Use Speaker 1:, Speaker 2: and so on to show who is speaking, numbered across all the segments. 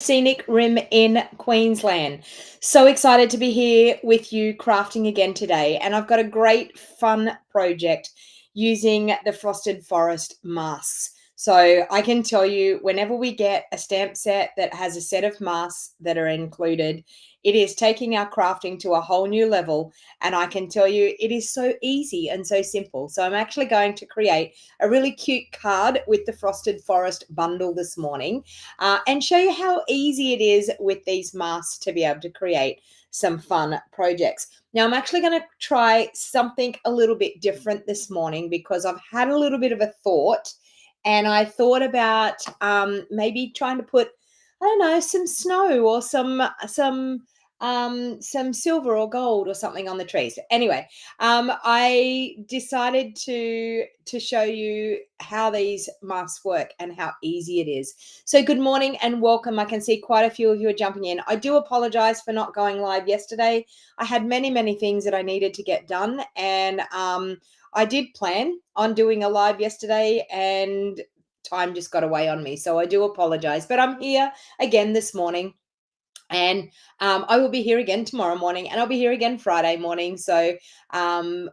Speaker 1: Scenic Rim in Queensland. So excited to be here with you crafting again today. And I've got a great fun project using the Frosted Forest masks. So I can tell you, whenever we get a stamp set that has a set of masks that are included, it is taking our crafting to a whole new level. And I can tell you, it is so easy and so simple. So I'm actually going to create a really cute card with the Frosted Forest bundle this morning, and show you how easy it is with these masks to be able to create some fun projects. Now, I'm actually going to try something a little bit different this morning because I've had a little bit of a thought, and I thought about maybe trying to put, I don't know, some snow or some silver or gold or something on the trees. Anyway, I decided to show you how these masks work and how easy it is. So good morning and welcome. I can see quite a few of you are jumping in. I do apologize for not going live yesterday. I had many things that I needed to get done, and I did plan on doing a live yesterday, and time just got away on me. So I do apologize, but I'm here again this morning. And I will be here again tomorrow morning, and I'll be here again Friday morning. So I'm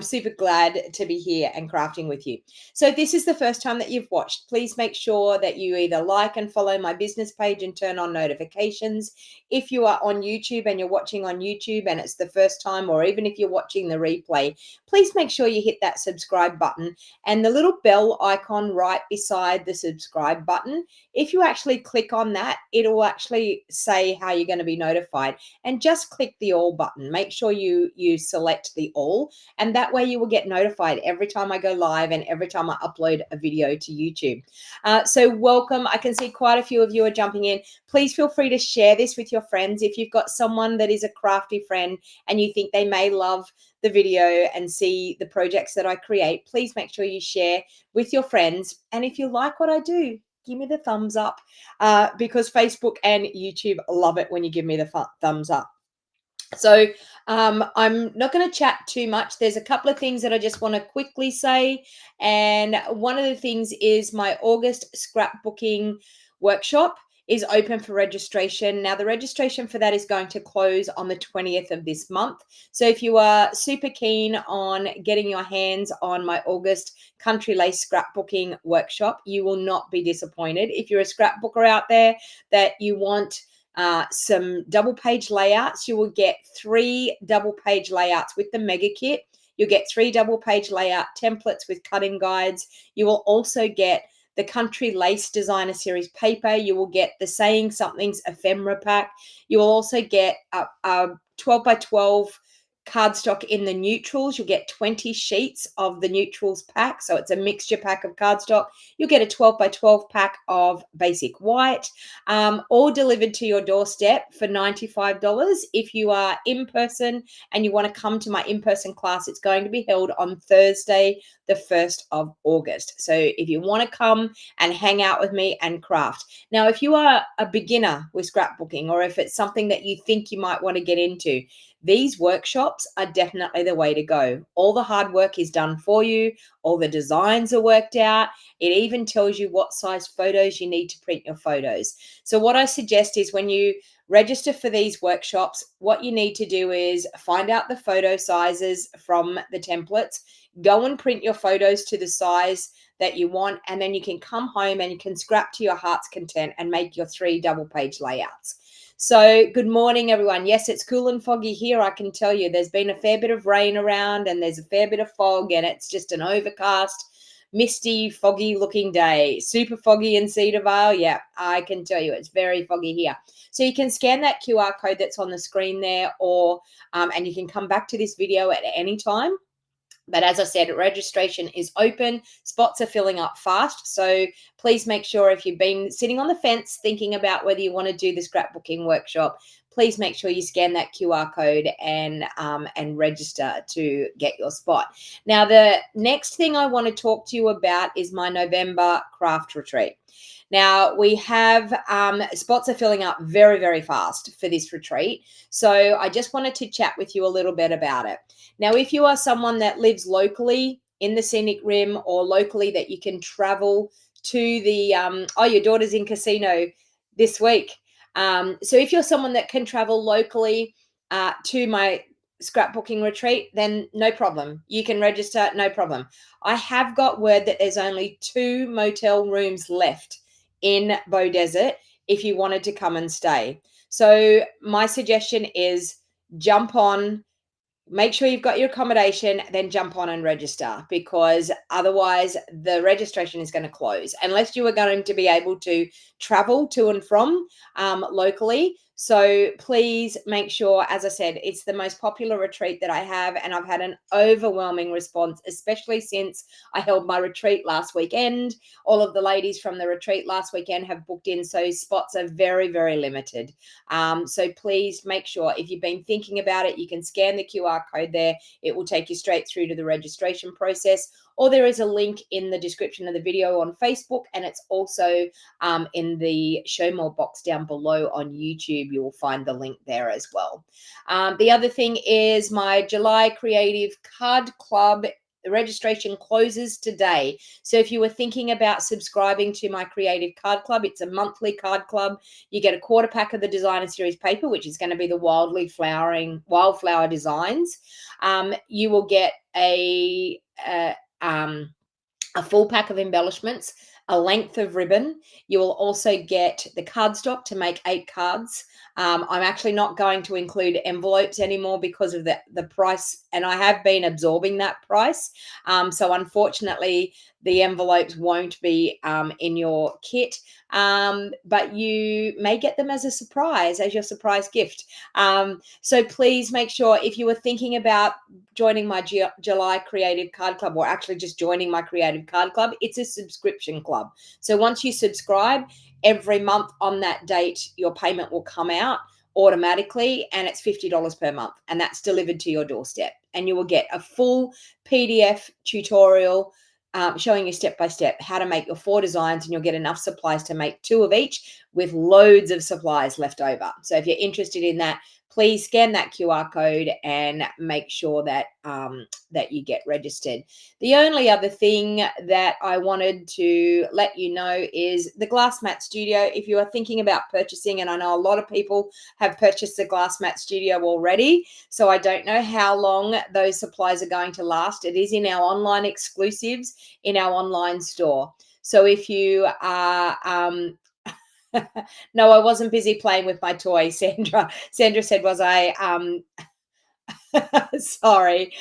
Speaker 1: super glad to be here and crafting with you. So if this is the first time that you've watched, please make sure that you either like and follow my business page and turn on notifications. If you are on YouTube and you're watching on YouTube and it's the first time, or even if you're watching the replay, please make sure you hit that subscribe button and the little bell icon right beside the subscribe button. If you actually click on that, it will actually say how you're going to be notified, and just click the all button. Make sure you select the all, and that way you will get notified every time I go live and every time I upload a video to YouTube. So welcome. I can see quite a few of you are jumping in. Please feel free to share this with your friends. If you've got someone that is a crafty friend and you think they may love the video and see the projects that I create, please make sure you share with your friends. And if you like what I do, give me the thumbs up, because Facebook and YouTube love it when you give me the thumbs up. So I'm not going to chat too much. There's a couple of things that I just want to quickly say. And one of the things is my August scrapbooking workshop is open for registration. Now, the registration for that is going to close on the 20th of this month. So if you are super keen on getting your hands on my August Country Lace scrapbooking workshop, you will not be disappointed. If you're a scrapbooker out there that you want some double page layouts, you will get 3 double page layouts with the mega kit. You'll get 3 double page layout templates with cutting guides. You will also get the Country Lace Designer Series paper. You will get the Saying Something's ephemera pack. You will also get a 12 by 12 cardstock in the neutrals. You'll get 20 sheets of the neutrals pack. So it's a mixture pack of cardstock. You'll get a 12 by 12 pack of basic white, all delivered to your doorstep for $95. If you are in person and you want to come to my in-person class, it's going to be held on Thursday, the 1st of August. So if you want to come and hang out with me and craft. Now, if you are a beginner with scrapbooking, or if it's something that you think you might want to get into, these workshops are definitely the way to go. All the hard work is done for you. All the designs are worked out. It even tells you what size photos you need to print your photos. So what I suggest is, when you register for these workshops, what you need to do is find out the photo sizes from the templates, go and print your photos to the size that you want, and then you can come home and you can scrap to your heart's content and make your 3 double page layouts. So good morning, everyone. Yes, it's cool and foggy here. I can tell you there's been a fair bit of rain around, and there's a fair bit of fog, and it's just an overcast, misty, foggy looking day. Super foggy in Cedar Vale. Yeah, I can tell you it's very foggy here. So you can scan that QR code that's on the screen there, or and you can come back to this video at any time. But as I said, registration is open. Spots are filling up fast. So please make sure, if you've been sitting on the fence thinking about whether you want to do the scrapbooking workshop, please make sure you scan that QR code and register to get your spot. Now, the next thing I want to talk to you about is my November craft retreat. Now, we have spots are filling up very fast for this retreat. So I just wanted to chat with you a little bit about it. Now, if you are someone that lives locally in the Scenic Rim, or locally that you can travel to the, your daughter's in Casino this week. So if you're someone that can travel locally to my scrapbooking retreat, then no problem. You can register, no problem. I have got word that there's only 2 motel rooms left in Beaudesert if you wanted to come and stay. So my suggestion is jump on, make sure you've got your accommodation, then jump on and register, because otherwise the registration is going to close unless you are going to be able to travel to and from locally. So please make sure, as I said, it's the most popular retreat that I have, and I've had an overwhelming response, especially since I held my retreat last weekend. All of the ladies from the retreat last weekend have booked in, so spots are very, very limited. So please make sure, if you've been thinking about it, you can scan the QR code there. It will take you straight through to the registration process, or there is a link in the description of the video on Facebook, and it's also in the show more box down below on YouTube. You will find the link there as well. The other thing is my July Creative Card Club. The registration closes today. So if you were thinking about subscribing to my Creative Card Club, it's a monthly card club. You get a quarter pack of the Designer Series paper, which is going to be the wildflower designs. You will get a full pack of embellishments, a length of ribbon. You will also get the cardstock to make 8 cards. I'm actually not going to include envelopes anymore because of the price, and I have been absorbing that price. So unfortunately, the envelopes won't be in your kit, but you may get them as a surprise, as your surprise gift. So please make sure, if you were thinking about joining my July Creative Card Club, or actually just joining my Creative Card Club, it's a subscription club. So once you subscribe, every month on that date, your payment will come out automatically, and it's $50 per month, and that's delivered to your doorstep. And you will get a full PDF tutorial showing you step by step how to make your 4 designs, and you'll get enough supplies to make 2 of each, with loads of supplies left over. So if you're interested in that, please scan that QR code and make sure that that you get registered. The only other thing that I wanted to let you know is the Glass Mat Studio. If you are thinking about purchasing, and I know a lot of people have purchased the Glass Mat Studio already, so I don't know how long those supplies are going to last. It is in our online exclusives in our online store. So if you are no, I wasn't busy playing with my toy, Sandra. Sandra said, was I sorry.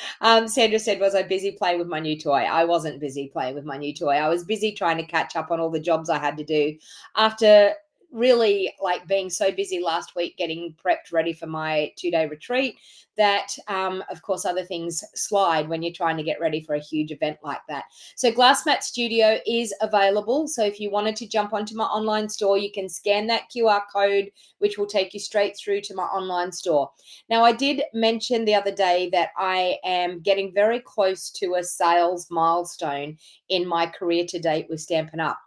Speaker 1: Sandra said, was I busy playing with my new toy? I wasn't busy playing with my new toy. I was busy trying to catch up on all the jobs I had to do after really being so busy last week getting prepped ready for my 2-day retreat, that of course other things slide when you're trying to get ready for a huge event like that. So Glass Mat Studio is available. So if you wanted to jump onto my online store, you can scan that QR code, which will take you straight through to my online store. Now, I did mention the other day that I am getting very close to a sales milestone in my career to date with Stampin' Up.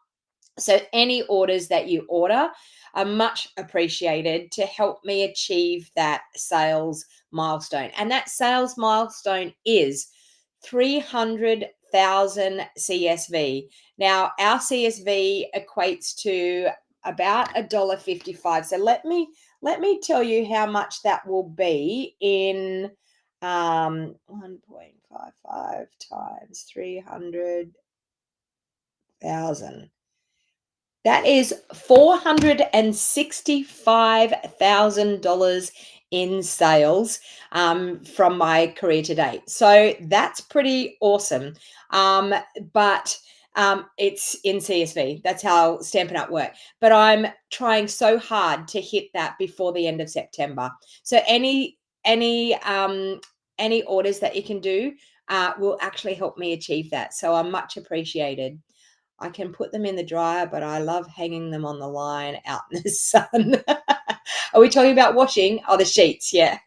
Speaker 1: So any orders that you order are much appreciated to help me achieve that sales milestone. And that sales milestone is 300,000 CSV. Now, our CSV equates to about $1.55. So let me tell you how much that will be in 1.55 times 300,000. That is $465,000 in sales from my career to date. So that's pretty awesome. But it's in CSV. That's how Stampin' Up work. But I'm trying so hard to hit that before the end of September. So any orders that you can do will actually help me achieve that. So I'm much appreciated. I can put them in the dryer, but I love hanging them on the line out in the sun. Are we talking about washing? Oh, the sheets, yeah.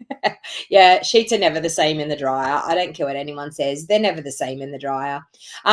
Speaker 1: Yeah, sheets are never the same in the dryer. I don't care what anyone says. They're never the same in the dryer.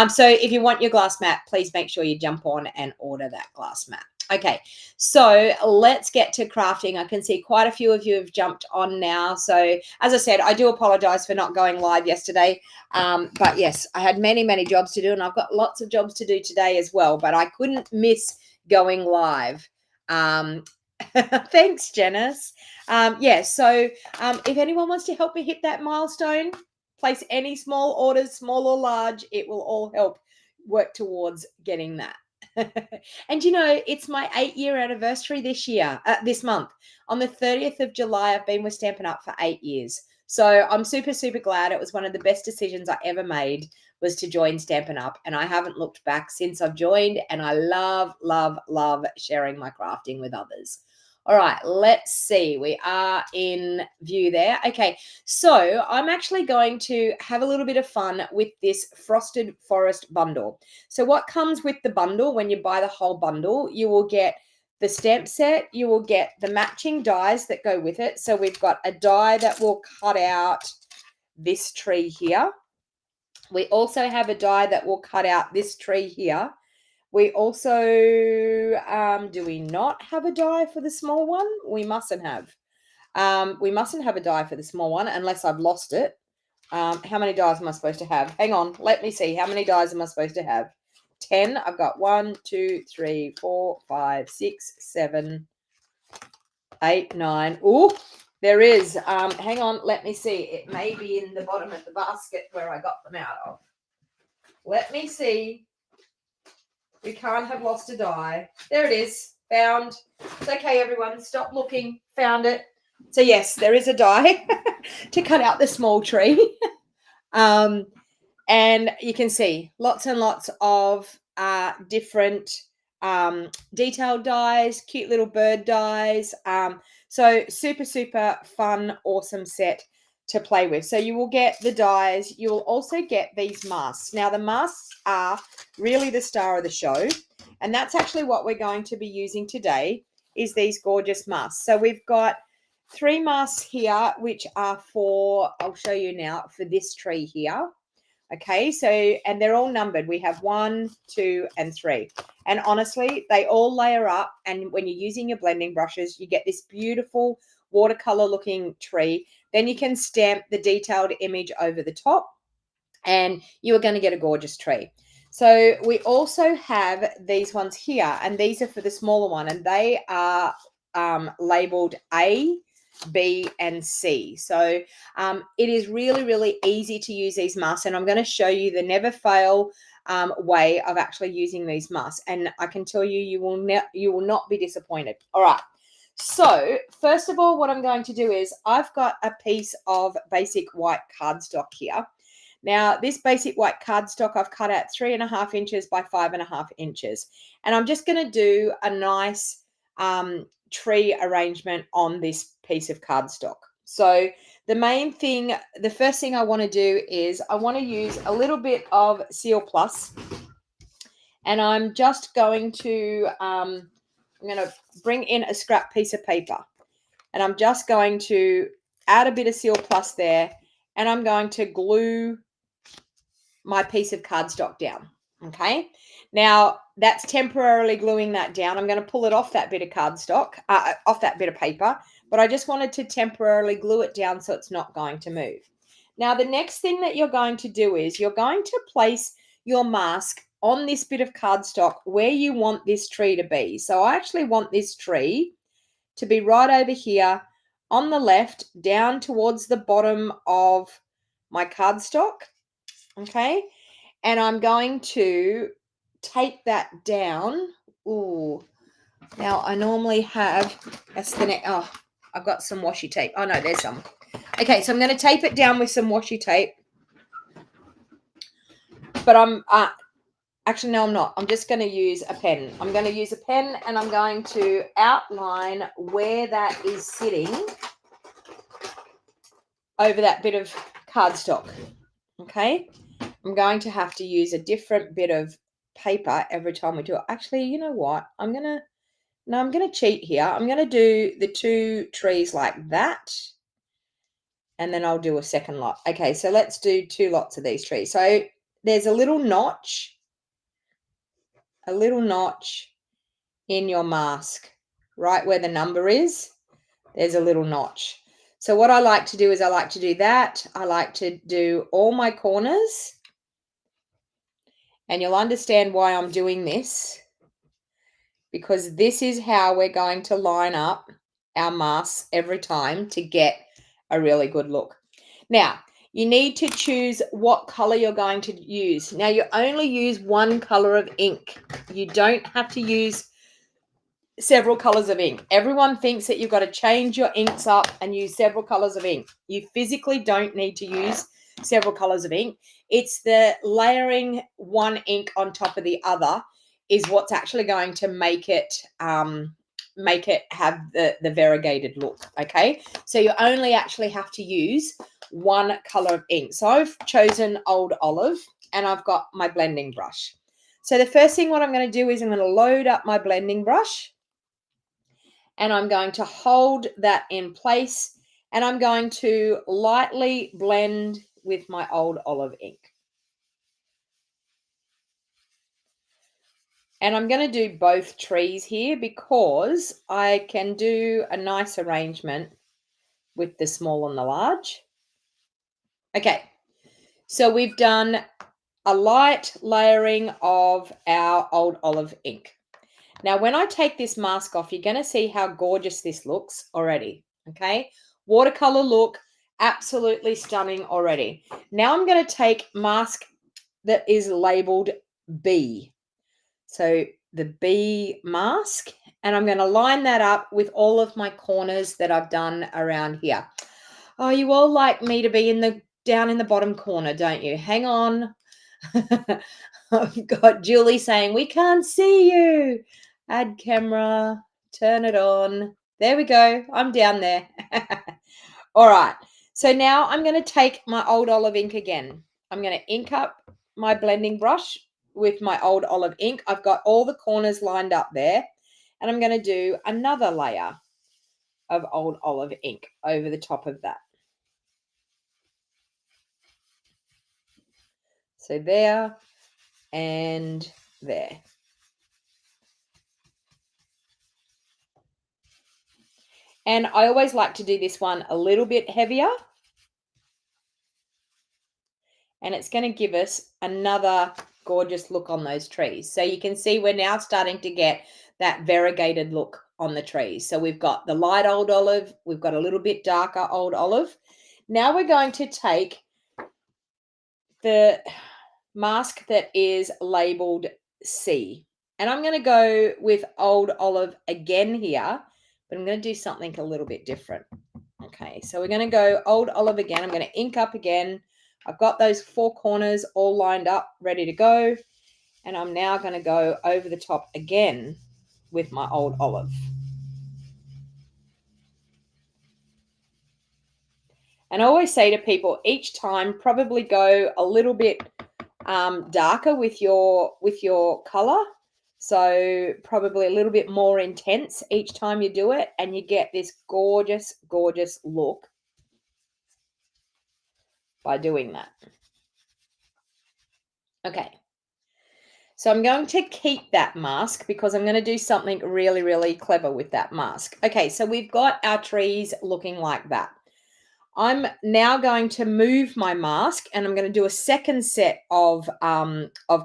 Speaker 1: So if you want your glass mat, please make sure you jump on and order that glass mat. Okay, so let's get to crafting. I can see quite a few of you have jumped on now. So as I said, I do apologize for not going live yesterday. But yes, I had many, many jobs to do, and I've got lots of jobs to do today as well, but I couldn't miss going live. Thanks, Janice. Yeah, so if anyone wants to help me hit that milestone, place any small orders, small or large, it will all help work towards getting that. And you know, it's my 8-year anniversary this month. On the 30th of July, I've been with Stampin' Up for 8 years. So I'm super, super glad. It was one of the best decisions I ever made was to join Stampin' Up, and I haven't looked back since I've joined, and I love, love, love sharing my crafting with others. All right, let's see. We are in view there. Okay, so I'm actually going to have a little bit of fun with this Frosted Forest bundle. So what comes with the bundle, when you buy the whole bundle, you will get the stamp set, you will get the matching dies that go with it. So we've got a die that will cut out this tree here. We also have a die that will cut out this tree here. We also, do we not have a die for the small one? We mustn't have. We mustn't have a die for the small one unless I've lost it. How many dies am I supposed to have? Hang on, let me see. How many dies am I supposed to have? 10. I've got 1, 2, 3, 4, 5, 6, 7, 8, 9. Oh, there is. Hang on, let me see. It may be in the bottom of the basket where I got them out of. Let me see. We can't have lost a die. There it is. Found. It's okay, everyone. Stop looking. Found it. So yes, there is a die to cut out the small tree. And you can see lots and lots of different detailed dies, cute little bird dies. So super, super fun, awesome set to play with. So you will get the dies. You will also get these masks. Now the masks are really the star of the show, and that's actually what we're going to be using today is these gorgeous masks. So we've got 3 masks here, which are for, I'll show you now, for this tree here. Okay, so, and they're all numbered. We have 1, 2, and 3. And honestly, they all layer up. And when you're using your blending brushes, you get this beautiful watercolor looking tree. Then you can stamp the detailed image over the top, and you are going to get a gorgeous tree. So we also have these ones here, and these are for the smaller one, and they are labeled A, B, and C. So it is really, really easy to use these masks, and I'm going to show you the never fail way of actually using these masks. And I can tell you, you will not be disappointed. All right. So first of all, what I'm going to do is I've got a piece of basic white cardstock here. Now, this basic white cardstock I've cut out 3.5 inches by 5.5 inches. And I'm just going to do a nice tree arrangement on this piece of cardstock. So the first thing I want to do is I want to use a little bit of Seal Plus. And I'm just going to, I'm going to bring in a scrap piece of paper. And I'm just going to add a bit of Seal Plus there. And I'm going to glue my piece of cardstock down. Okay, now that's temporarily gluing that down. I'm going to pull it off that bit of cardstock, off that bit of paper, but I just wanted to temporarily glue it down so it's not going to move. Now, the next thing that you're going to do is you're going to place your mask on this bit of cardstock where you want this tree to be. So I actually want this tree to be right over here on the left, down towards the bottom of my cardstock. Okay, and I'm going to tape that down. Ooh, now I normally have I've got some washi tape. Oh no, there's some. Okay, so I'm going to tape it down with some washi tape. But actually, no, I'm not. I'm just going to use a pen. I'm going to use a pen, and I'm going to outline where that is sitting over that bit of cardstock. Okay, I'm going to have to use a different bit of paper every time we do it. Actually, you know what? I'm going to cheat here. I'm going to do the 2 trees like that, and then I'll do a second lot. Okay, so let's do 2 lots of these trees. So there's a little notch in your mask, right where the number is. There's a little notch. So what I like to do is I like to do that. I like to do all my corners. And you'll understand why I'm doing this, because this is how we're going to line up our masks every time to get a really good look. Now, you need to choose what color you're going to use. Now, you only use one color of ink. You don't have to use several colors of ink. Everyone thinks that you've got to change your inks up and use several colors of ink. You physically don't need to use several colors of ink. It's the layering one ink on top of the other is what's actually going to make it have the variegated look. Okay, so you only actually have to use one color of ink. So I've chosen Old Olive and I've got my blending brush. So the first thing what I'm going to do is I'm going to load up my blending brush and I'm going to hold that in place and I'm going to lightly blend with my Old Olive ink. And I'm going to do both trees here because I can do a nice arrangement with the small and the large. Okay, so we've done a light layering of our Old Olive ink. Now, when I take this mask off, you're going to see how gorgeous this looks already, okay? Watercolor look, absolutely stunning already. Now I'm going to take mask that is labeled B. So the B mask, and I'm going to line that up with all of my corners that I've done around here. Oh, you all like me to be down in the bottom corner, don't you? Hang on. I've got Julie saying, we can't see you. Add camera, turn it on. There we go. I'm down there. All right. So now I'm going to take my Old Olive ink again. I'm going to ink up my blending brush with my Old Olive ink. I've got all the corners lined up there. And I'm going to do another layer of Old Olive ink over the top of that. So there and there. And I always like to do this one a little bit heavier. And it's going to give us another gorgeous look on those trees. So you can see we're now starting to get that variegated look on the trees. So we've got the light Old Olive. We've got a little bit darker Old Olive. Now we're going to take the mask that is labeled C. And I'm going to go with Old Olive again here, but I'm going to do something a little bit different. Okay, so we're going to go Old Olive again. I'm going to ink up again. I've got those four corners all lined up, ready to go. And I'm now going to go over the top again with my Old Olive. And I always say to people, each time probably go a little bit darker with your color. So probably a little bit more intense each time you do it. And you get this gorgeous, gorgeous look by doing that. Okay. So I'm going to keep that mask because I'm going to do something really, really clever with that mask. Okay, so we've got our trees looking like that. I'm now going to move my mask and I'm going to do a second set of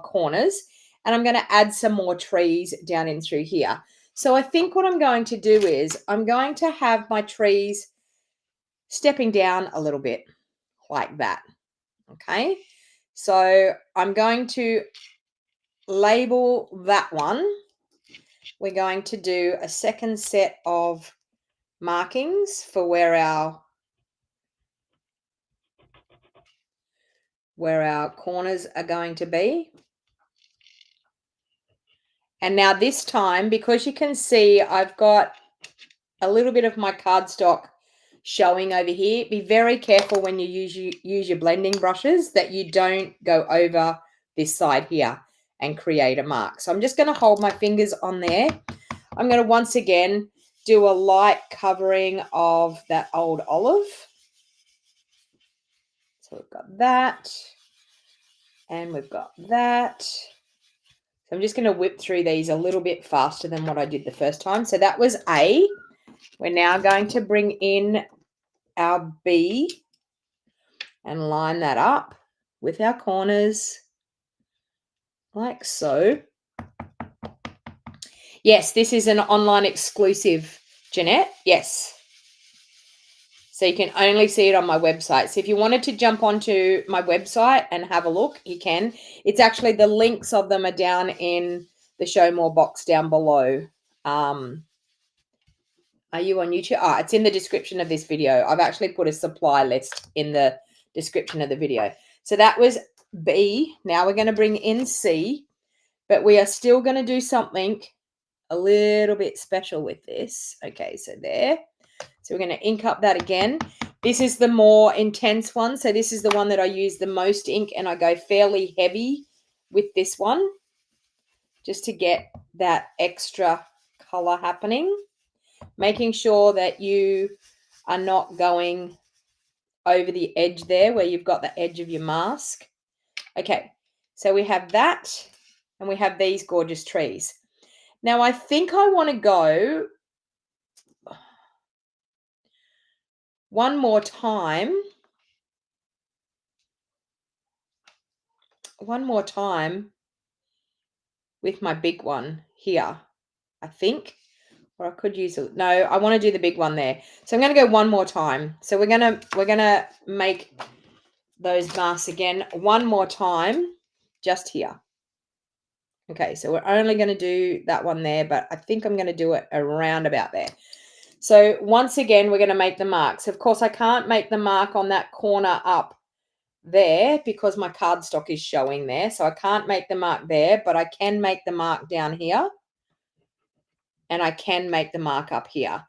Speaker 1: corners and I'm going to add some more trees down in through here. So I think what I'm going to do is I'm going to have my trees stepping down a little bit like that. Okay, so I'm going to label that one. We're going to do a second set of markings for where our corners are going to be. And now this time, because you can see I've got a little bit of my cardstock showing over here, be very careful when you use your blending brushes that you don't go over this side here and create a mark. So I'm just going to hold my fingers on there. I'm going to once again do a light covering of that Old Olive. So we've got that and we've got that. So I'm just going to whip through these a little bit faster than what I did the first time. So that was A. We're now going to bring in our B and line that up with our corners like so. Yes, this is an online exclusive, Jeanette. Yes. So you can only see it on my website. So if you wanted to jump onto my website and have a look, you can. It's actually, the links of them are down in the show more box down below. Are you on YouTube? Oh, it's in the description of this video. I've actually put a supply list in the description of the video. So that was B. Now we're going to bring in C, but we are still going to do something a little bit special with this. Okay, so there. So we're going to ink up that again. This is the more intense one. So this is the one that I use the most ink, and I go fairly heavy with this one just to get that extra color happening. Making sure that you are not going over the edge there where you've got the edge of your mask. Okay, so we have that, and we have these gorgeous trees. Now I think I want to go one more time with my big one here, I think. Or I could use it. No, I want to do the big one there. So I'm going to go one more time. So we're going to make those masks again one more time just here. Okay, so we're only going to do that one there, but I think I'm going to do it around about there. So once again, we're going to make the marks. Of course, I can't make the mark on that corner up there because my cardstock is showing there. So I can't make the mark there, but I can make the mark down here. And I can make the mark up here.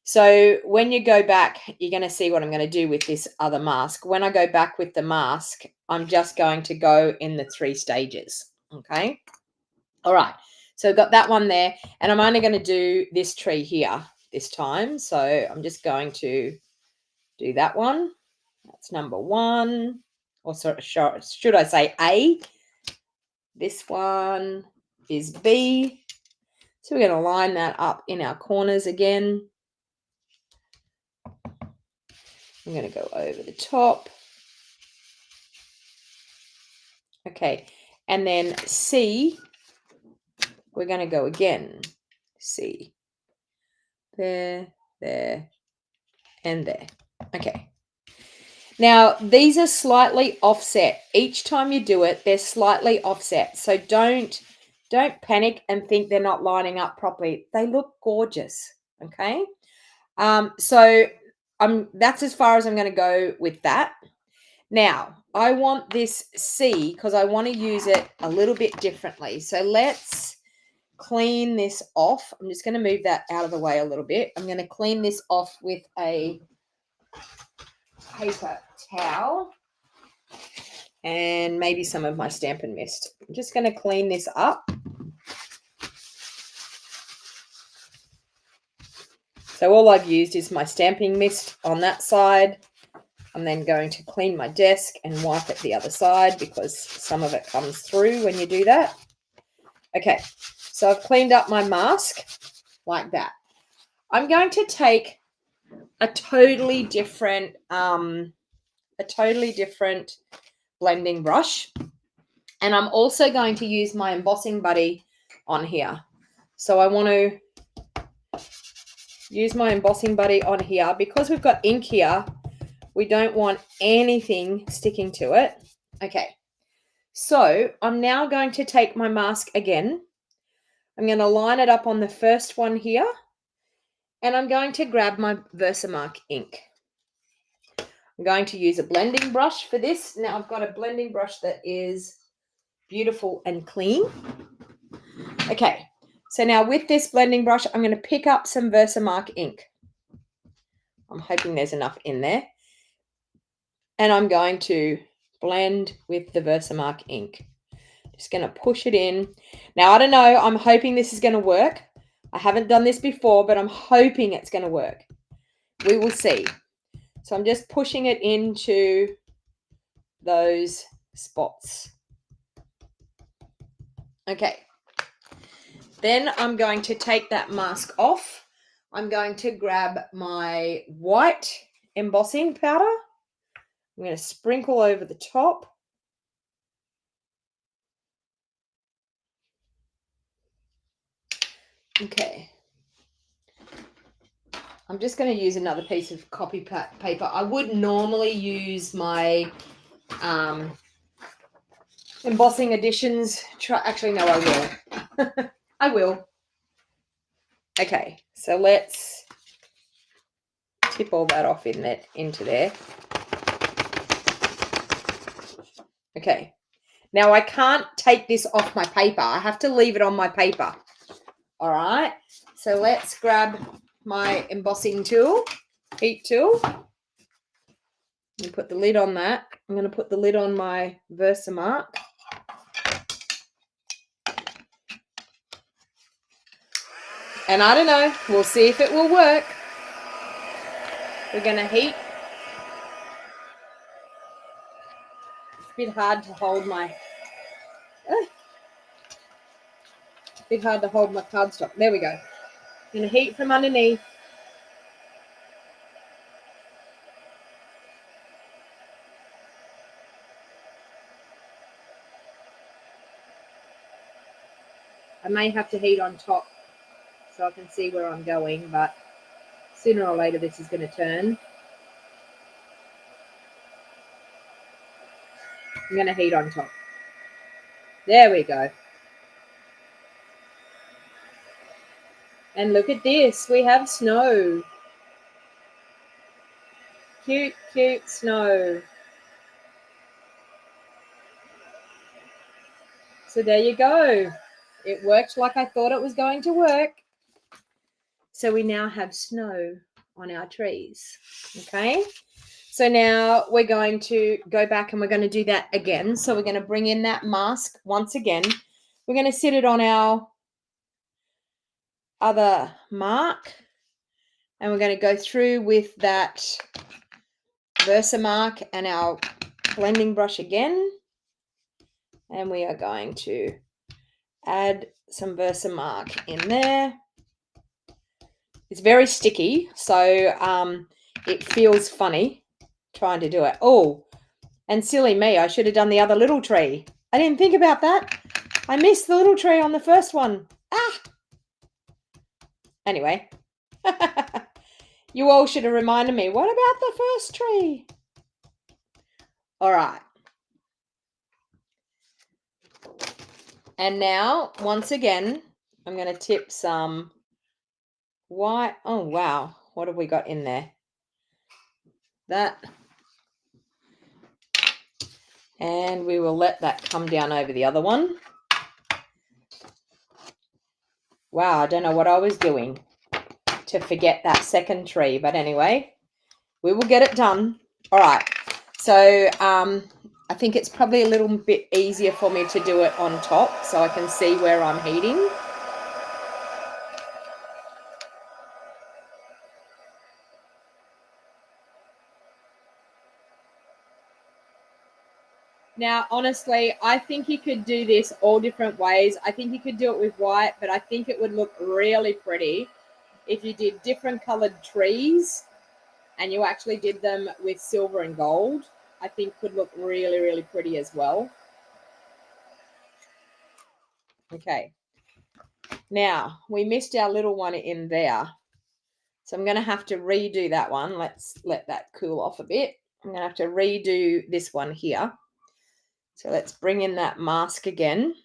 Speaker 1: So when you go back, you're going to see what I'm going to do with this other mask. When I go back with the mask, I'm just going to go in the 3 stages. Okay. All right. So I've got that one there, and I'm only going to do this tree here this time. So I'm just going to do that one. That's number 1. Or sorry, should I say A? This one is B. So we're going to line that up in our corners again. I'm going to go over the top. Okay, and then C, we're going to go again. C. There, there, and there. Okay. Now, these are slightly offset. Each time you do it, they're slightly offset. So don't panic and think they're not lining up properly. They look gorgeous, okay? So that's as far as I'm going to go with that. Now, I want this C because I want to use it a little bit differently. So let's clean this off. I'm just going to move that out of the way a little bit. I'm going to clean this off with a paper towel and maybe some of my Stampin' Mist. I'm just going to clean this up. So all I've used is my Stampin' Mist on that side. I'm then going to clean my desk and wipe it the other side because some of it comes through when you do that. Okay, so I've cleaned up my mask like that. I'm going to take a totally different blending brush, and I'm also going to use my embossing buddy on here. So I want to use my embossing buddy on here because we've got ink here. We don't want anything sticking to it. Okay, so I'm now going to take my mask again. I'm going to line it up on the first one here, and I'm going to grab my Versamark ink. I'm going to use a blending brush for this. Now I've got a blending brush that is beautiful and clean. Okay, so now with this blending brush, I'm going to pick up some Versamark ink. I'm hoping there's enough in there. And I'm going to blend with the Versamark ink. Just going to push it in. Now, I don't know. I'm hoping this is going to work. I haven't done this before, but I'm hoping it's going to work. We will see. So I'm just pushing it into those spots. Okay. Then I'm going to take that mask off. I'm going to grab my white embossing powder. I'm going to sprinkle over the top. Okay. I'm just going to use another piece of copy paper. I would normally use my embossing editions. Actually, no, I will. I will. Okay, so let's tip all that off into there. Okay. Now I can't take this off my paper. I have to leave it on my paper. All right. So let's grab my embossing tool, heat tool. And put the lid on that. I'm going to put the lid on my Versamark. And I don't know. We'll see if it will work. We're going to heat. It's a bit hard to hold my... bit hard to hold my cardstock. There we go. I'm going to heat from underneath. I may have to heat on top so I can see where I'm going, but sooner or later this is going to turn. I'm going to heat on top. There we go. And look at this. We have snow. Cute, cute snow. So there you go. It worked like I thought it was going to work. So we now have snow on our trees. Okay. So now we're going to go back and we're going to do that again. So we're going to bring in that mask once again. We're going to sit it on our other mark. And we're going to go through with that Versamark and our blending brush again. And we are going to add some Versamark in there. It's very sticky, so it feels funny trying to do it. Oh, and silly me, I should have done the other little tree. I didn't think about that. I missed the little tree on the first one. Ah! Anyway, you all should have reminded me. What about the first tree? All right. And now, once again, I'm going to tip some white. Oh, wow. What have we got in there? That. And we will let that come down over the other one. Wow, I don't know what I was doing to forget that second tree. But anyway, we will get it done. All right. So I think it's probably a little bit easier for me to do it on top so I can see where I'm heating. Now, honestly, I think you could do this all different ways. I think you could do it with white, but I think it would look really pretty if you did different colored trees and you actually did them with silver and gold. I think could look really, really pretty as well. Okay. Now, we missed our little one in there. So I'm going to have to redo that one. Let's let that cool off a bit. I'm going to have to redo this one here. So let's bring in that mask again.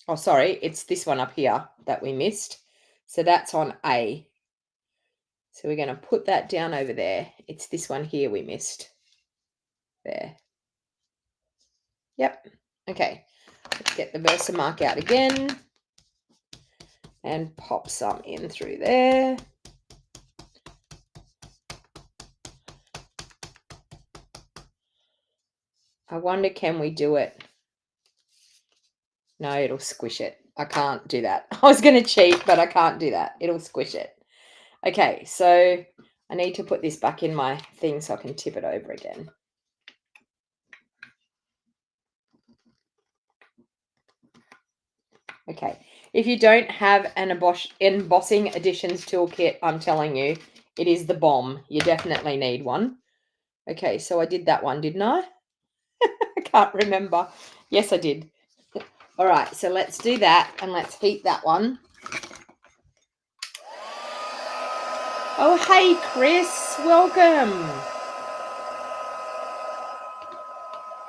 Speaker 1: Oh, sorry, it's this one up here that we missed. So that's on A. So we're going to put that down over there. It's this one here we missed. There. Yep. Okay. Let's get the Versamark out again. And pop some in through there. I wonder, can we do it? No, it'll squish it. I can't do that. I was going to cheat, but I can't do that. It'll squish it. Okay, so I need to put this back in my thing so I can tip it over again. Okay, if you don't have an embossing additions toolkit, I'm telling you, it is the bomb. You definitely need one. Okay, so I did that one, didn't I? I can't remember. Yes, I did. All right, so let's do that and let's heat that one. Oh, hey, Chris, welcome.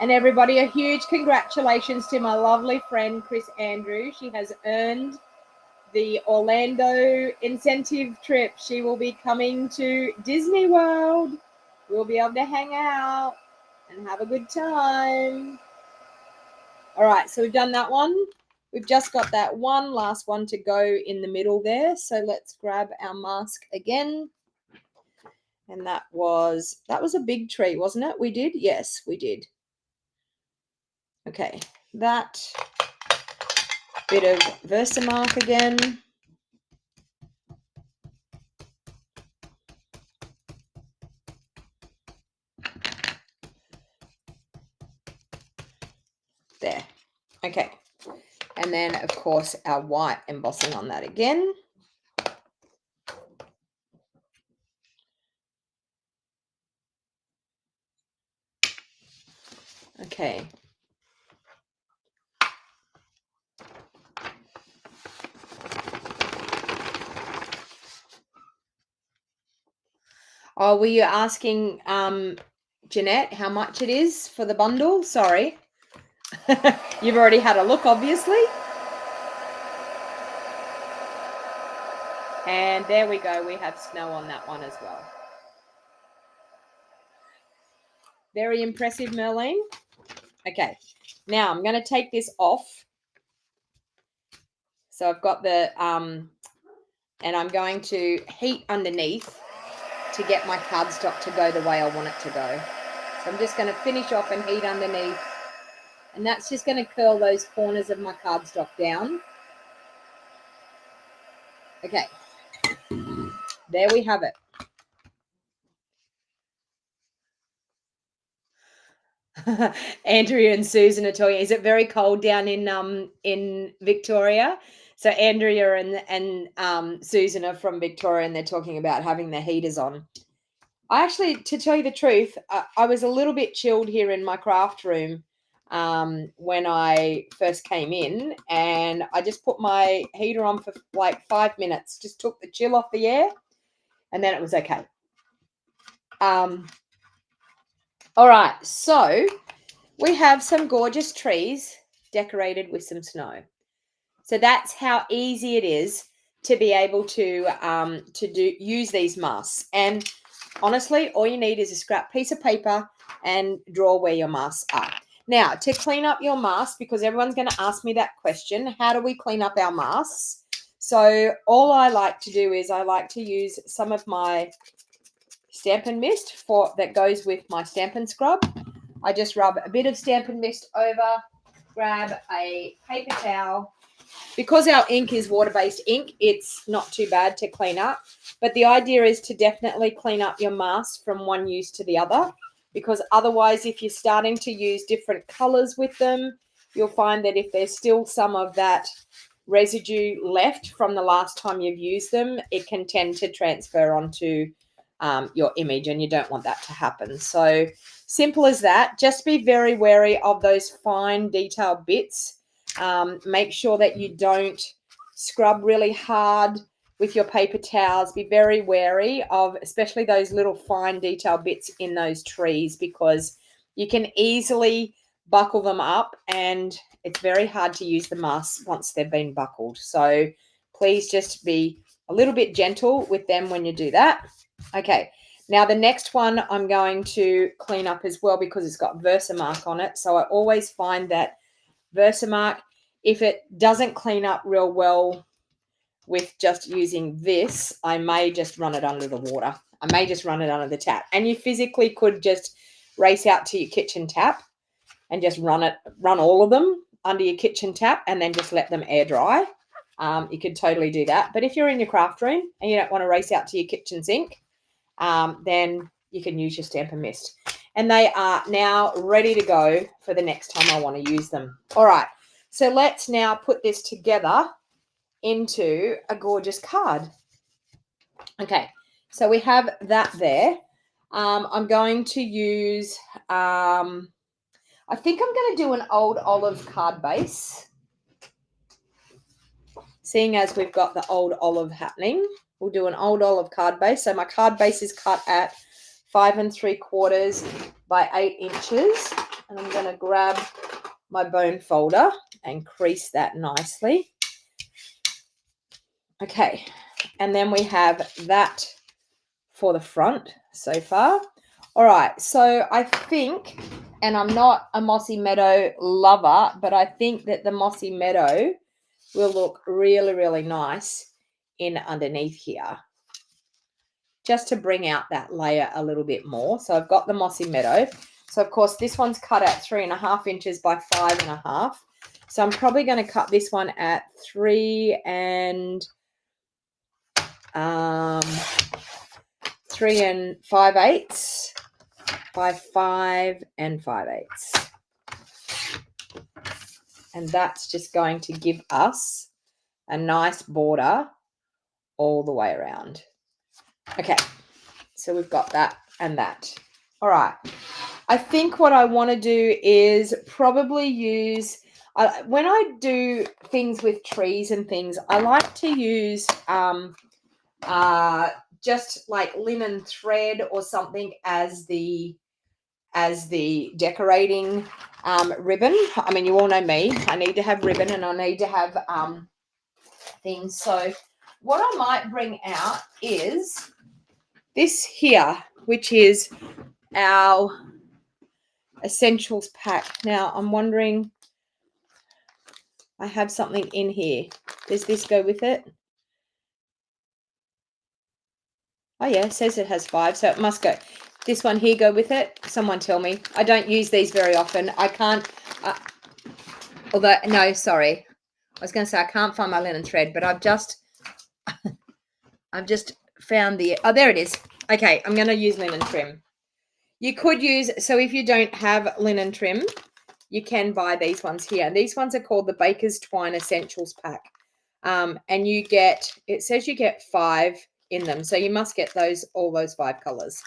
Speaker 1: And everybody, a huge congratulations to my lovely friend, Chris Andrew. She has earned the Orlando incentive trip. She will be coming to Disney World. We'll be able to hang out and have a good time. All right, so we've done that one. We've just got that one last one to go in the middle there. So let's grab our mask again. And that was a big tree, wasn't it? We did? Yes, we did. Okay, that bit of Versamark again. There. Okay. And then, of course, our white embossing on that again. Okay. Oh, were you asking, Jeanette, how much it is for the bundle? Sorry. You've already had a look, obviously. And there we go. We have snow on that one as well. Very impressive, Merlene. Okay. Now I'm going to take this off. So I've got the, and I'm going to heat underneath to get my cardstock to go the way I want it to go. So I'm just going to finish off and heat underneath. And that's just going to curl those corners of my cardstock down. Okay. There we have it. Andrea and Susan are talking. Is it very cold down in Victoria? So Andrea and Susan are from Victoria, and they're talking about having their heaters on. I actually, to tell you the truth, I was a little bit chilled here in my craft room when I first came in, and I just put my heater on for like 5 minutes, just took the chill off the air, and then it was okay. All right, so we have some gorgeous trees decorated with some snow. So that's how easy it is to be able to use these masks. And honestly, all you need is a scrap piece of paper and draw where your masks are. Now, to clean up your mask, because everyone's going to ask me that question, how do we clean up our masks? So all I like to do is I like to use some of my Stampin' Mist that goes with my Stampin' Scrub. I just rub a bit of Stampin' Mist over, grab a paper towel. Because our ink is water-based ink, it's not too bad to clean up. But the idea is to definitely clean up your mask from one use to the other, because otherwise, if you're starting to use different colors with them, you'll find that if there's still some of that residue left from the last time you've used them, it can tend to transfer onto your image, and you don't want that to happen. So simple as that. Just be very wary of those fine detailed bits. Make sure that you don't scrub really hard with your paper towels. Be very wary of especially those little fine detail bits in those trees, because you can easily buckle them up, and it's very hard to use the masks once they've been buckled. So please just be a little bit gentle with them when you do that. Okay, now the next one I'm going to clean up as well, because it's got Versamark on it. So I always find that Versamark, if it doesn't clean up real well with just using this, I may just run it under the water. I may just run it under the tap. And you physically could just race out to your kitchen tap and just run all of them under your kitchen tap, and then just let them air dry. You could totally do that. But if you're in your craft room and you don't want to race out to your kitchen sink, then you can use your Stampin' Mist. And they are now ready to go for the next time I want to use them. All right, so let's now put this together into a gorgeous card. Okay, so we have that there. I'm going to use, I think I'm going to do an old olive card base. seeing as we've got the old olive happening, we'll do an old olive card base. So my card base is cut at 5 3/4 by 8 inches. And I'm going to grab my bone folder and crease that nicely. Okay, and then we have that for the front so far. All right, so I think, and I'm not a Mossy Meadow lover, but I think that the Mossy Meadow will look really, really nice in underneath here, just to bring out that layer a little bit more. So I've got the Mossy Meadow. So of course this one's cut at 3 1/2 inches by 5 1/2. So I'm probably going to cut this one at 3 5/8 by 5 5/8. And that's just going to give us a nice border all the way around. Okay, so we've got that and that. All right, I think what I want to do is probably use, when I do things with trees and things, I like to use just like linen thread or something as the decorating ribbon. I mean, you all know me. I need to have ribbon and I need to have things. So what I might bring out is this here, which is our essentials pack. Now I'm wondering, I have something in here. Does this go with it? Oh yeah, it says it has 5, so it must go. This one here go with it? Someone tell me. I don't use these very often. I can't, although, no, sorry. I was going to say I can't find my linen thread, but I've just found the, oh, there it is. Okay, I'm going to use linen trim. You could use, so if you don't have linen trim, you can buy these ones here. These ones are called the Baker's Twine Essentials Pack. And you get, it says you get 5 in them. So you must get all those 5 colors.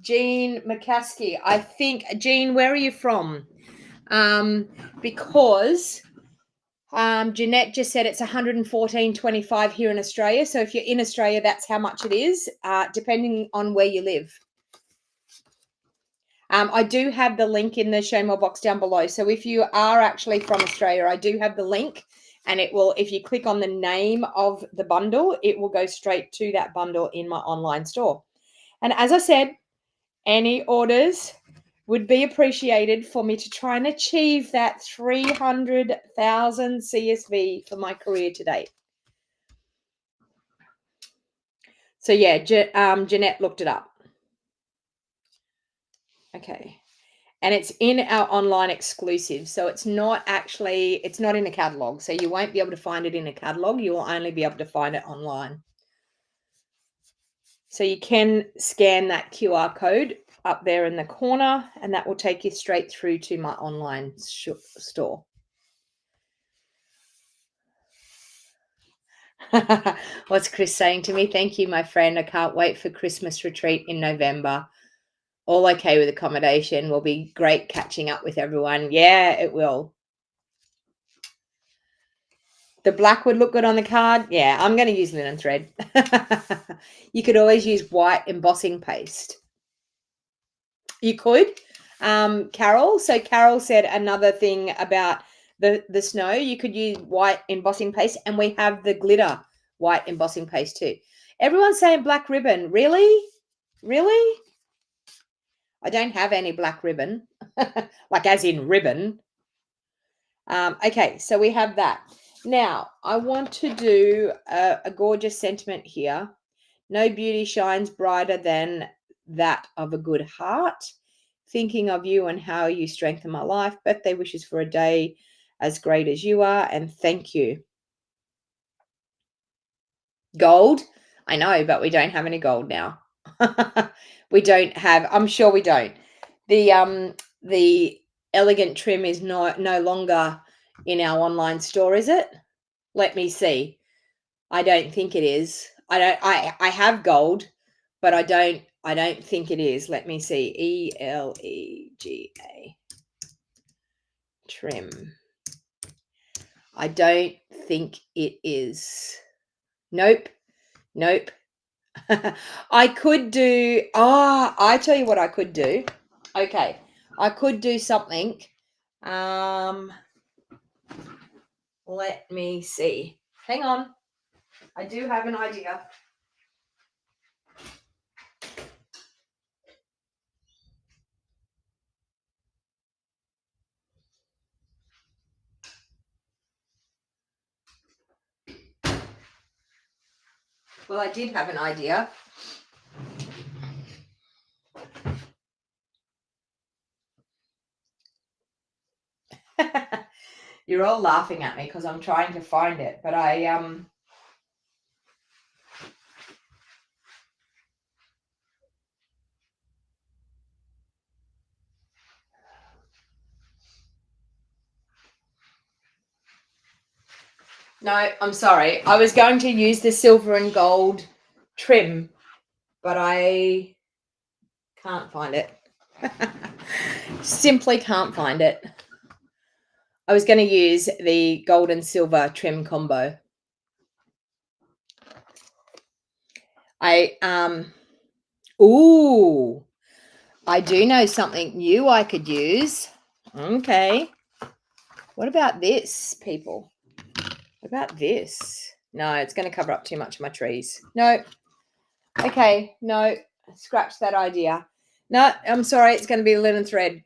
Speaker 1: Jean McCaskey, I think, Jean, where are you from? Because Jeanette just said it's 114.25 here in Australia. So if you're in Australia, that's how much it is, depending on where you live. I do have the link in the show more box down below. So if you are actually from Australia, I do have the link, and it will, if you click on the name of the bundle, it will go straight to that bundle in my online store. And as I said, any orders would be appreciated for me to try and achieve that 300,000 CSV for my career to date. So yeah, Jeanette looked it up. Okay. And it's in our online exclusive. So it's not actually, it's not in a catalog. So you won't be able to find it in a catalog. You will only be able to find it online. So you can scan that QR code up there in the corner, and that will take you straight through to my online store. What's Chris saying to me? Thank you, my friend. I can't wait for Christmas retreat in November. All okay with accommodation. Will be great catching up with everyone. Yeah, it will. The black would look good on the card. Yeah, I'm going to use linen thread. You could always use white embossing paste. You could, Carol. So Carol said another thing about the snow. You could use white embossing paste, and we have the glitter white embossing paste too. Everyone's saying black ribbon. Really? Really? I don't have any black ribbon, like as in ribbon. Okay, so we have that. Now, I want to do a gorgeous sentiment here. No beauty shines brighter than that of a good heart. Thinking of you and how you strengthen my life. Birthday wishes for a day as great as you are, and thank you. Gold? I know, but we don't have any gold now. We don't have, I'm sure we don't. The elegant trim is no longer in our online store, is it? Let me see. I don't think it is. I have gold, but I don't think it is. Let me see. ELEGA trim. I don't think it is. Nope. Nope. I could do, I tell you what I could do. Okay. I could do something. Let me see. Hang on. I do have an idea. Well, I did have an idea. You're all laughing at me because I'm trying to find it, but no, I'm sorry. I was going to use the silver and gold trim, but I can't find it. Simply can't find it. I was going to use the gold and silver trim combo. I do know something new I could use. Okay. What about this, people? What about this? No, it's going to cover up too much of my trees. No. Okay, no. Scratch that idea. No, I'm sorry. It's going to be linen thread.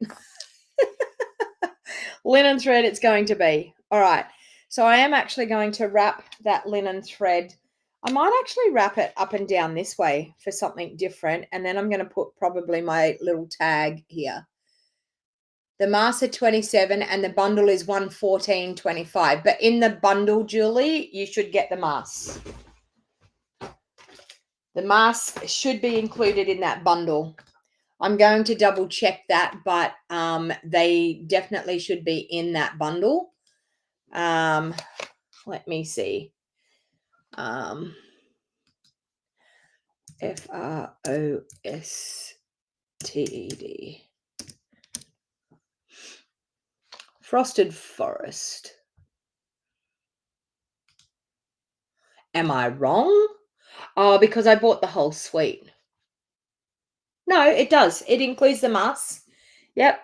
Speaker 1: Linen thread it's going to be. All right. So I am actually going to wrap that linen thread. I might actually wrap it up and down this way for something different. And then I'm going to put probably my little tag here. The mask is 27 and the bundle is 114.25. But in the bundle, Julie, you should get the mask. The mask should be included in that bundle. I'm going to double check that, but they definitely should be in that bundle. Let me see. FROSTED. Frosted Forest. Am I wrong? Oh, because I bought the whole suite. No, it does. It includes the mask. Yep,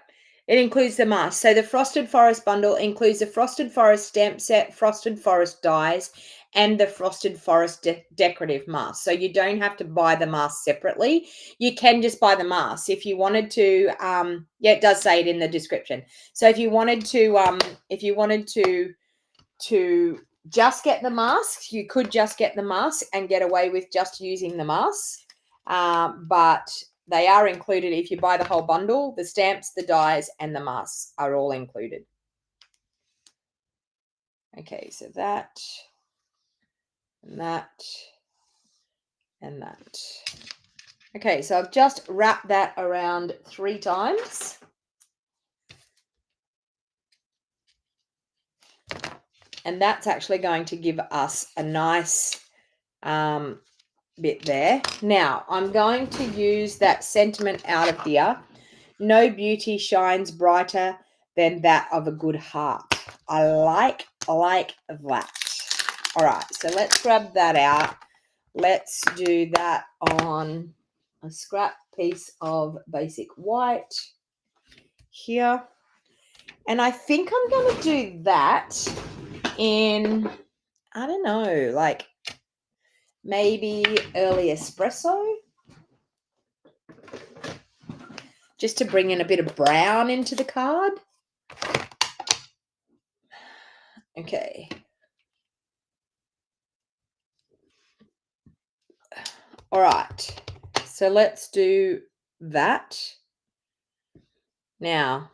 Speaker 1: it includes the mask. So the Frosted Forest bundle includes the Frosted Forest stamp set, Frosted Forest dies, and the Frosted Forest decorative mask. So you don't have to buy the mask separately. You can just buy the mask if you wanted to. Yeah, it does say it in the description. So if you wanted to just get the mask, you could just get the mask and get away with just using the mask. But they are included if you buy the whole bundle. The stamps, the dies, and the masks are all included. Okay, so that, and that, and that. Okay, so I've just wrapped that around 3 times. And that's actually going to give us a nice bit there. Now, I'm going to use that sentiment out of here. No beauty shines brighter than that of a good heart. I like that. All right, so let's grab that out. Let's do that on a scrap piece of basic white here. And I think I'm going to do that in, I don't know, like maybe early espresso. Just to bring in a bit of brown into the card. Okay. All right. So let's do that. Now,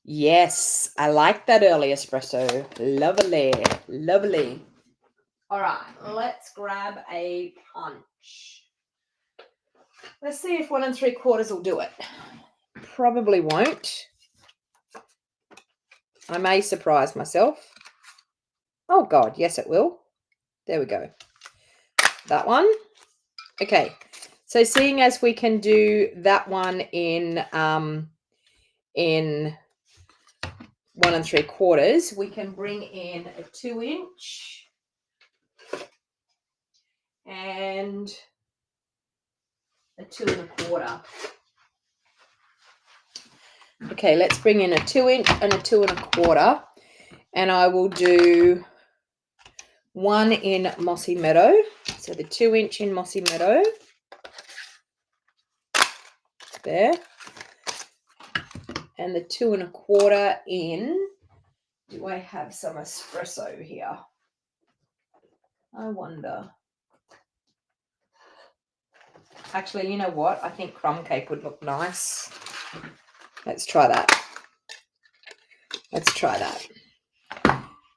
Speaker 1: yes, I like that early espresso. Lovely, lovely. All right, let's grab a punch. Let's see if 1 3/4 will do it. Probably won't. I may surprise myself. Oh, God, yes, it will. There we go. That one. Okay, so seeing as we can do that one in 1 3/4, we can bring in a 2-inch and a 2 1/4. Okay, let's bring in a 2-inch and a 2 1/4, and I will do one in Mossy Meadow. So the 2-inch in Mossy Meadow. There. And the 2 1/4 in, do I have some espresso here? I wonder. Actually, you know what? I think crumb cake would look nice. Let's try that. Let's try that.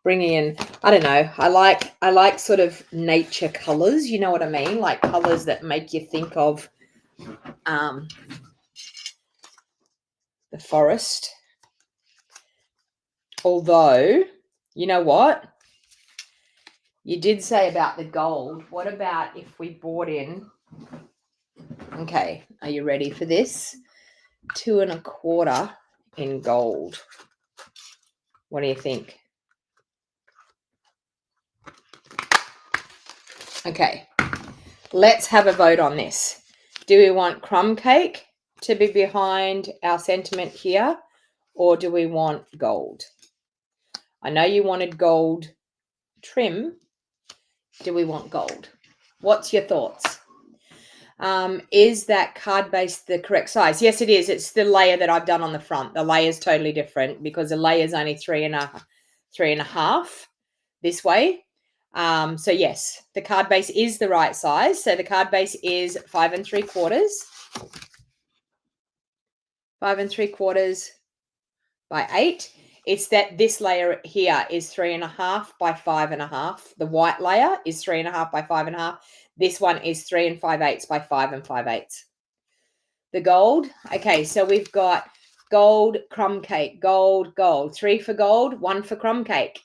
Speaker 1: Bringing in, I don't know, I like sort of nature colors, you know what I mean? Like colors that make you think of the forest. Although, you know what? You did say about the gold. What about if we bought in, okay, are you ready for this? 2 1/4 in gold. What do you think? Okay, let's have a vote on this. Do we want crumb cake to be behind our sentiment here, or do we want gold? I know you wanted gold trim. Do we want gold? What's your thoughts? Is that card base the correct size? Yes, it is. It's the layer that I've done on the front. The layer is totally different because the layer is only 3.5 this way. So yes, the card base is the right size. So the card base is 5 3/4. 5 3/4 by 8. It's that this layer here is 3.5 by 5.5. The white layer is 3.5 by 5.5. This one is 3 5/8 by 5 5/8. The gold. Okay, so we've got gold, crumb cake, gold, gold. 3 for gold, 1 for crumb cake.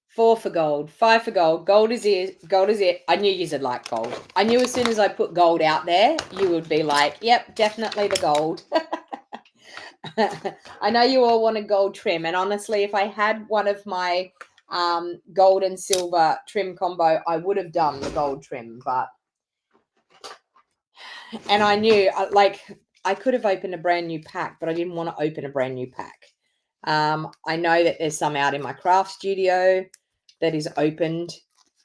Speaker 1: Four for gold, 5 for gold. Gold is it. Gold is it. I knew you'd like gold. I knew as soon as I put gold out there, you would be like, yep, definitely the gold. I know you all want a gold trim. And honestly, if I had one of my gold and silver trim combo, I would have done the gold trim. And I knew, I could have opened a brand new pack, but I didn't want to open a brand new pack. I know that there's some out in my craft studio that is opened,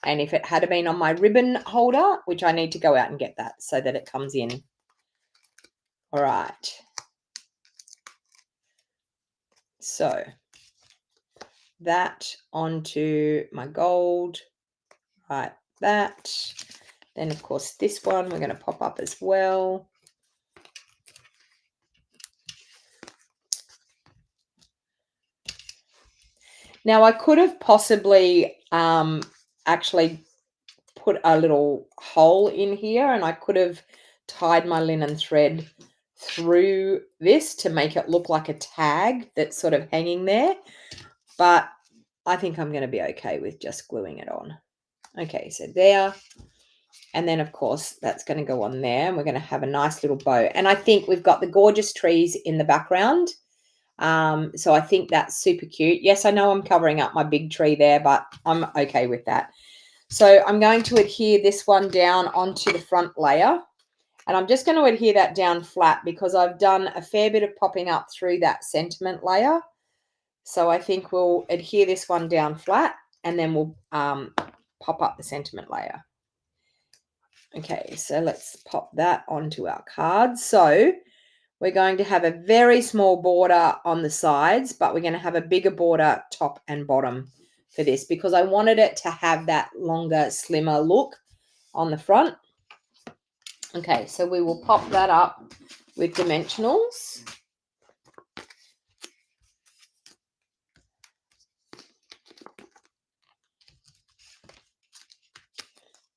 Speaker 1: and if it had been on my ribbon holder, which I need to go out and get that so that it comes in. All right. So that onto my gold, right, that. Then, of course, this one we're going to pop up as well. Now, I could have possibly actually put a little hole in here, and I could have tied my linen thread through this to make it look like a tag that's sort of hanging there. But I think I'm going to be okay with just gluing it on. Okay, so there. And then, of course, that's going to go on there, and we're going to have a nice little bow. And I think we've got the gorgeous trees in the background. So I think that's super cute. Yes, I know I'm covering up my big tree there, but I'm okay with that. So I'm going to adhere this one down onto the front layer, and I'm just going to adhere that down flat because I've done a fair bit of popping up through that sentiment layer. So I think we'll adhere this one down flat, and then we'll pop up the sentiment layer. Okay, so let's pop that onto our card. So we're going to have a very small border on the sides, but we're going to have a bigger border top and bottom for this because I wanted it to have that longer, slimmer look on the front. Okay, so we will pop that up with dimensionals.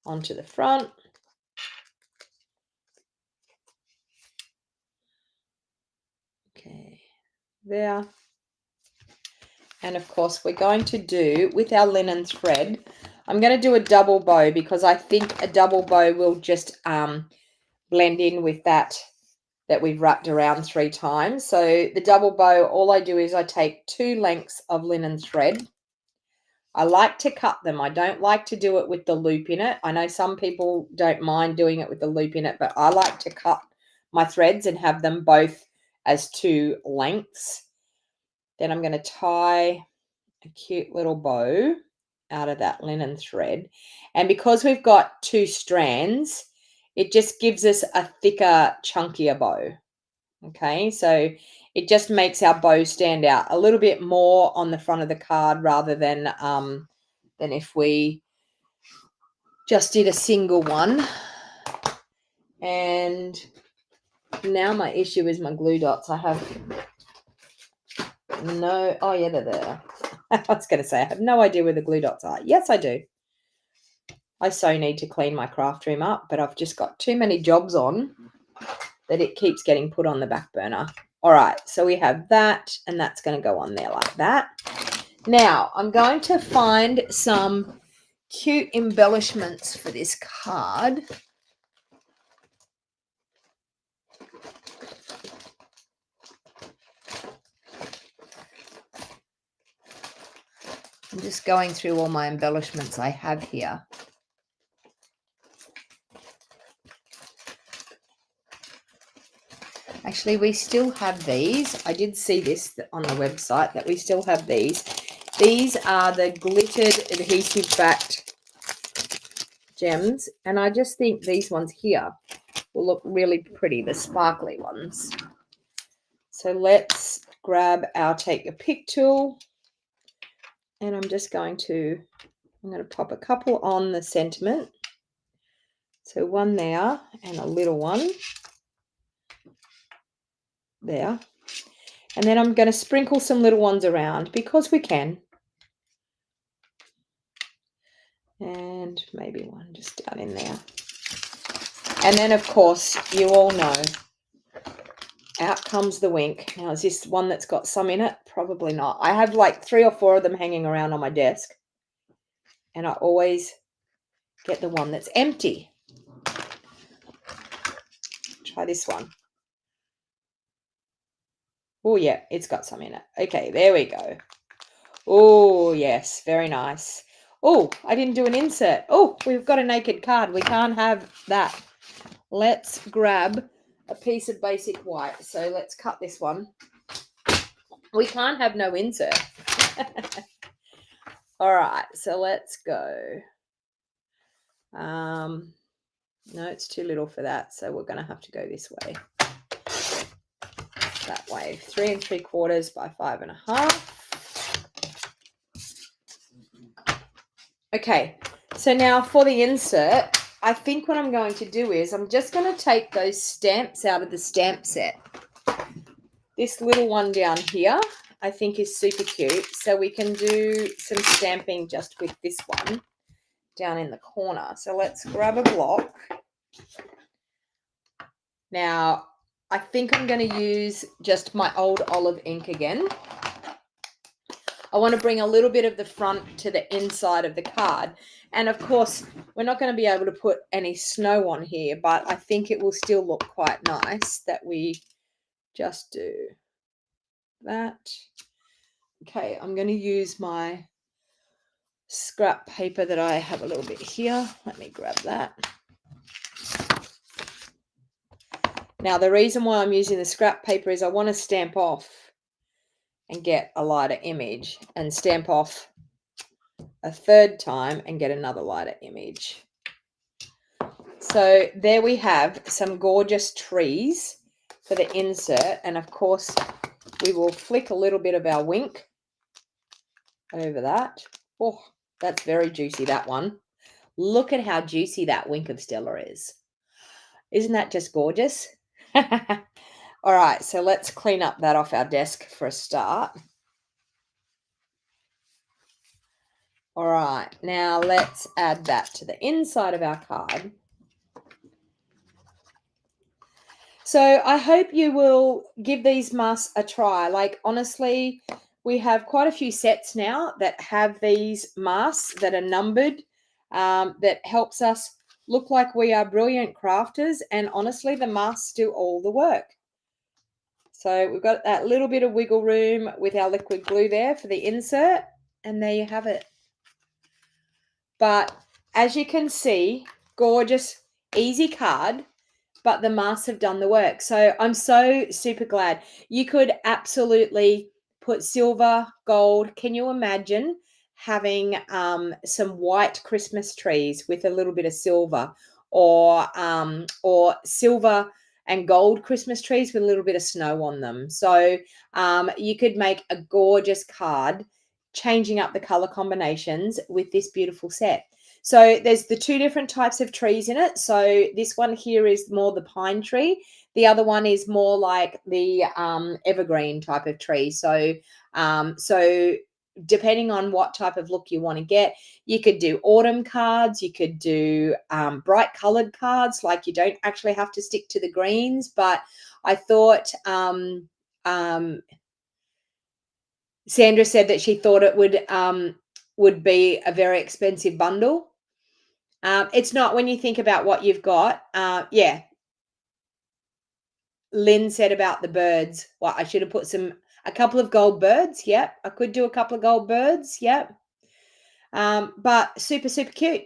Speaker 1: Onto the front. Okay, there. And of course, we're going to do, with our linen thread, I'm going to do a double bow because I think a double bow will just blend in with that we've wrapped around 3 times. So the double bow, all I do is I take 2 lengths of linen thread. I like to cut them. I don't like to do it with the loop in it. I know some people don't mind doing it with the loop in it, but I like to cut my threads and have them both as 2 lengths. Then I'm going to tie a cute little bow out of that linen thread. And because we've got 2 strands, it just gives us a thicker, chunkier bow. Okay, so it just makes our bow stand out a little bit more on the front of the card rather than if we just did a single one. And now my issue is my glue dots. I have no, oh yeah, they're there. I was going to say, I have no idea where the glue dots are. Yes, I do. I so need to clean my craft room up, but I've just got too many jobs on that it keeps getting put on the back burner. All right, so we have that, and that's going to go on there like that. Now, I'm going to find some cute embellishments for this card. I'm just going through all my embellishments I have here. Actually, we still have these. I did see this on the website that we still have these. These are the glittered adhesive-backed gems, and I just think these ones here will look really pretty, the sparkly ones. So let's grab our Take a Pic tool, and I'm going to pop a couple on the sentiment. So one there and a little one there. And then I'm going to sprinkle some little ones around because we can. And maybe one just down in there. And then, of course, you all know, out comes the wink. Now, is this one that's got some in it? Probably not. I have like 3 or 4 of them hanging around on my desk. And I always get the one that's empty. Try this one. Oh, yeah, it's got some in it. Okay, there we go. Oh, yes, very nice. Oh, I didn't do an insert. Oh, we've got a naked card. We can't have that. Let's grab a piece of basic white. So let's cut this one. We can't have no insert. All right, so let's go. No, it's too little for that. So we're going to have to go this way. That way, 3 3/4 by 5 1/2. Okay, so now for the insert, I think what I'm going to do is I'm just going to take those stamps out of the stamp set. This little one down here, I think is super cute. So we can do some stamping just with this one down in the corner. So let's grab a block. Now, I think I'm going to use just my old olive ink again. I want to bring a little bit of the front to the inside of the card. And of course, we're not going to be able to put any snow on here, but I think it will still look quite nice that we just do that. Okay, I'm going to use my scrap paper that I have a little bit here. Let me grab that. Now, the reason why I'm using the scrap paper is I want to stamp off and get a lighter image, and stamp off a 3rd time and get another lighter image. So there we have some gorgeous trees for the insert. And of course, we will flick a little bit of our wink over that. Oh, that's very juicy, that one. Look at how juicy that wink of Stella is. Isn't that just gorgeous? All right, so let's clean up that off our desk for a start. All right, now let's add that to the inside of our card. So I hope you will give these masks a try. Like, honestly, we have quite a few sets now that have these masks that are numbered that helps us look like we are brilliant crafters. And honestly, the masks do all the work. So we've got that little bit of wiggle room with our liquid glue there for the insert. And there you have it. But as you can see, gorgeous, easy card, but the masks have done the work. So I'm so super glad. You could absolutely put silver, gold. Can you imagine having some white Christmas trees with a little bit of silver, or silver and gold Christmas trees with a little bit of snow on them? So you could make a gorgeous card changing up the color combinations with this beautiful set. So there's the two different types of trees in it. So this one here is more the pine tree. The other one is more like the evergreen type of tree. So depending on what type of look you want to get, you could do autumn cards. You could do bright colored cards. Like, you don't actually have to stick to the greens. But I thought Sandra said that she thought it would be a very expensive bundle. It's not when you think about what you've got. Yeah. Lynn said about the birds. Well, I should have put a couple of gold birds. Yep. I could do a couple of gold birds. Yep. But super, super cute.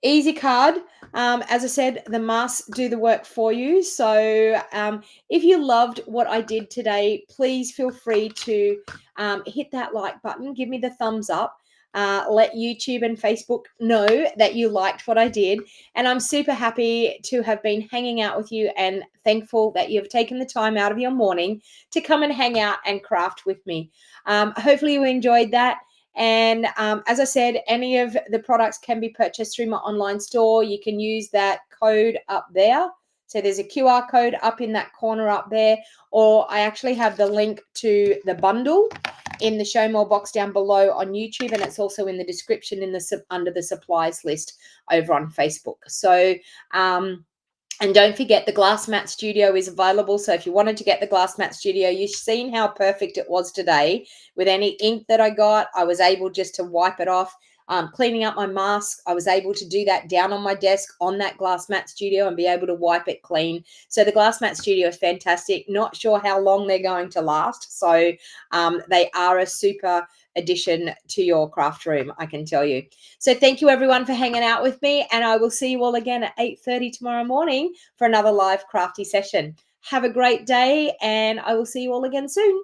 Speaker 1: Easy card. As I said, the masks do the work for you. So if you loved what I did today, please feel free to hit that like button. Give me the thumbs up. Let YouTube and Facebook know that you liked what I did. And I'm super happy to have been hanging out with you, and thankful that you've taken the time out of your morning to come and hang out and craft with me. Hopefully you enjoyed that. And as I said, any of the products can be purchased through my online store. You can use that code up there. So there's a QR code up in that corner up there, or I actually have the link to the bundle in the show more box down below on YouTube, and it's also in the description under the supplies list over on Facebook. So and don't forget, the Glass Mat Studio is available. So if you wanted to get the Glass Mat Studio, you've seen how perfect it was today. With any ink that I got, I was able just to wipe it off. Cleaning up my mask, I was able to do that down on my desk on that Glass Mat Studio and be able to wipe it clean. So the Glass Mat Studio is fantastic. Not sure how long they're going to last. So they are a super addition to your craft room, I can tell you. So thank you everyone for hanging out with me, and I will see you all again at 8:30 tomorrow morning for another live crafty session. Have a great day, and I will see you all again soon.